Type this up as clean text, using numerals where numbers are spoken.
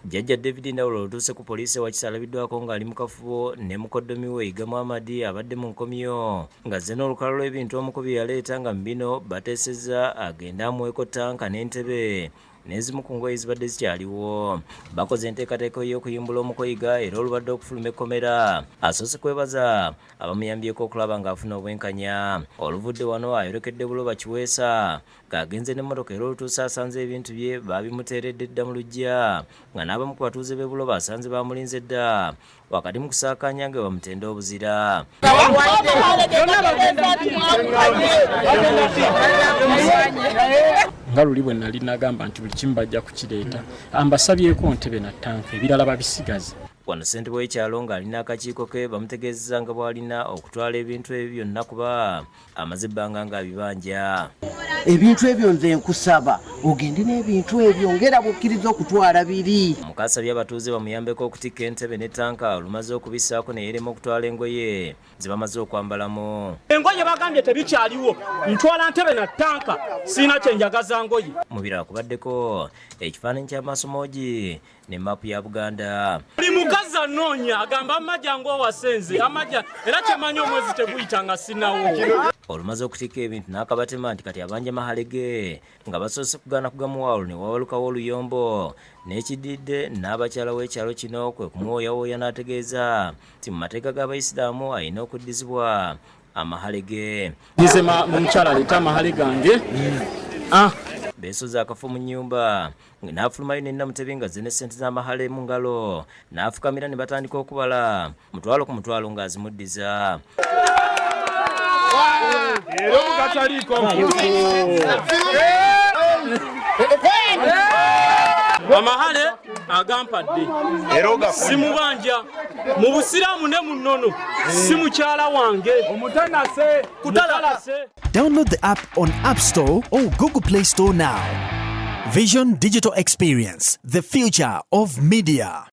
Jjajja David Ndawulo olutuuse ku poliisi wa Kisalabiddwako ng'ali mu kafubo ne mukoddomi we Yiga Muhammad abadde mu nkomyo ng'azze n'olukalo lw'ebintu omukubi yaleeta nga mu bino bateesezza agende amuweeko ttanka n'entebe n'ezimu ku ngoye zibadde zikyaliwo. Bakoze enteekateeka y'okuyimbula omukoyiga era olubadde okufuluma ekkomera. Asoose kwebaza abamuyambyeko okulaba ng'afuna obwenkanya. Oluvudde wano ayolekedde Buloba Kiweesa ng'agenze n'emmotoka era olutuuse asanze ebintu bye baabimuteeredde dda mu luggya nga n'abamu ku batuuze b'e Buloba asanze baamulinze dda wakati mu kusaakaanya nga bamutenda obuzira. nga luli bwe nali nagamba nti buli kimu bajja kukireeta ambasabyeko ntebe na ttanka ebirala babisigaze. Wano ssentebe w'ekyalo ng'alina akakiiko ke bamutegeezeza nga bw'alina okutwala ebintu ebyo byonna kuba amaze ebbanga ng'abibanja. Ebintu ebyo nze nkusaba ogende n'ebintu ebyo ngera bukkiriza okutwala biri. Mukasabye abatuuze bamuyambeko okutikka entebe ne ttanka olumaze okubissaako ne yeerema okutwala engoye ze bamaze okwambalamu. Engoye bagambye tebikyaliwo ntwala ntebe na ttanka siina kyenjagaza ngoye. Mu birala kubaddeko ekifaananyi ky'Amasomogi ne maapu ya Buganda. Buli mukazi anoonya agamba amajja ng'owasenze amajja era kyemanyi omwezi teguyita nga sinawo. Olumaze okutikka ebintu n'akabatema nti kati abanja mahale ge nga basoose kugaana kugamuwalo ne wawalukawo oluyombo n'ekididde n'abakyala w'ekyalo kino kwe kumwoyawooya n'ategeeza nti mu mateeka g'Abayisiraamu alina okuddizibwa amahale ge. Ndize mu mukyala aleeta amahale gange. Beesoza akafo mu nnyumba n'afulumayo n'ennamutebi nga zine ssente z'amahale mu ngalo n'afukamira ne batandika okubala mutwalo ku mutwalo ng'azimuddiza. Era mukataliiko amahale agampadde simubanja mu busiraamu ne mu nnono si mukyala wange kutalase. Download the app on App Store or Google Play Store now. Vision Digital Experience, the future of media.